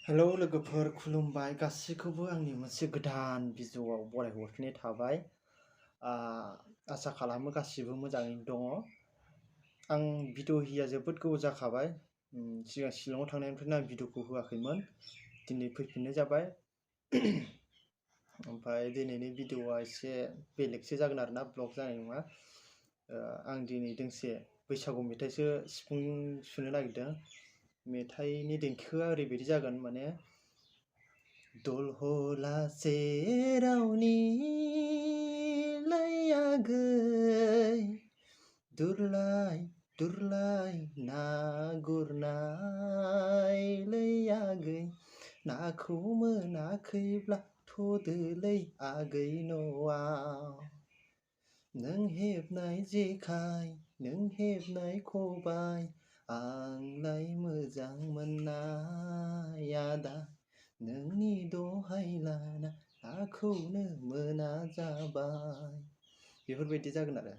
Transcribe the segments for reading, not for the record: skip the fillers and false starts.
Hello लोगोफोर, खुलुमबाय गासैखौबो आंनि मोनसे गोदान भिडिअ'आव बरायहरफिननाय थाबाय। आसा खालामो गासिबो मोजाङैनो दङ। आं भिडिअ होयिया जोबोद गोबाव जाखाबाय। सिगां शिलंआव थांनायनिफ्रायनो आं भिडिअखौ होआखैमोन, दिनै फैफिननाय जाबाय। ओमफ्राय दिनैनि भिडिअआ एसे बेलेगसो जागोन आरोना, ब्लग जानाय नङा। आं दिनै दोंसे बैसागु मेथाइसो सिफुं सुनो नागिरदों। मेथाइनि देंखोआ ओरैबायदि जागोन, माने दलहला सेरावनि लैयागै दुरलाय दुरलाय ना गुरनाय लैयागै नाखौ मोनाखैब्ला थ'दोलै आगै न'आव। नों हेबनाय जेखाइ नों हेबनाय खबाइ आंलाय मोजां मोननाय आदा, नोंनि दहाय लाना नाखौनो मोना जाबाय। बेफोरबायदि जागोन आरो।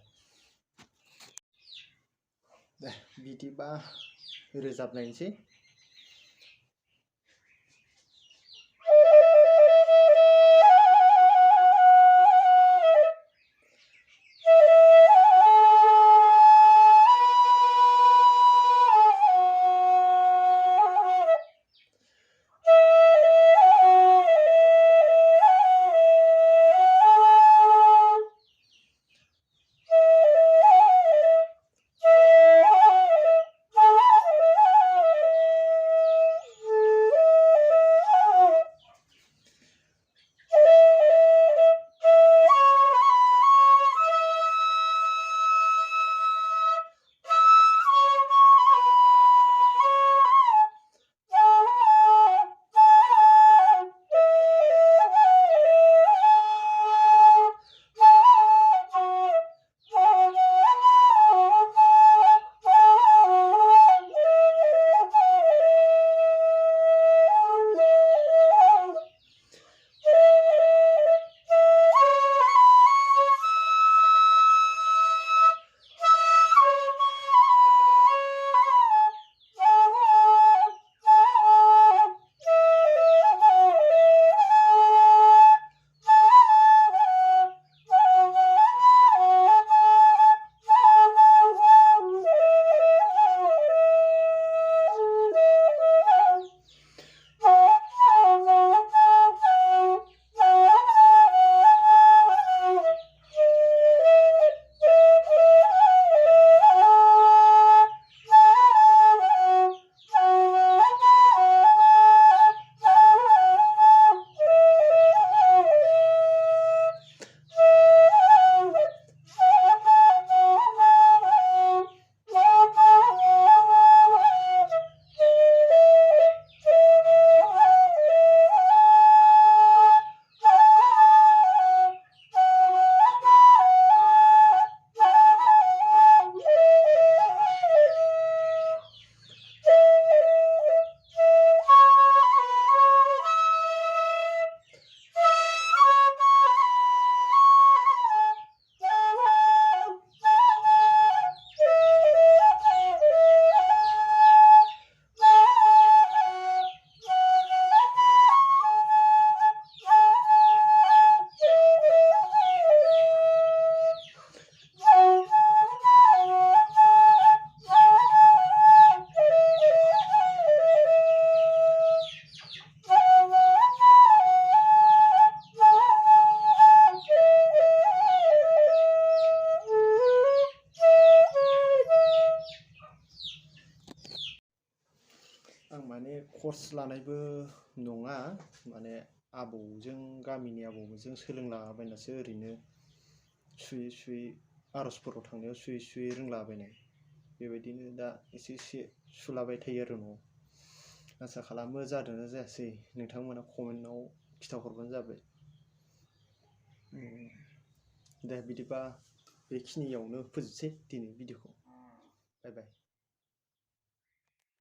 दे बिदिबा रोजाबनायसै। आं माने कर्स लानायबो नङा, माने आबौजों गामिनि आबौजों सोलोंलाबायनासो ओरैनो सुयै सुयै आर'जफोराव थांनायाव सुयै सुयै रोंलाबायनाय। बेबायदिनो दा एसे एसे सुलाबाय थायो आरो न'आव। आसा खालामो जादोंना जायासै, नोंथांमोना कमेन्टआव खिथाहरबानो जाबाय। दे बिदिबा बेखिनियावनो फोजोबसै दिनै भिडिअखौ। बाय बाय।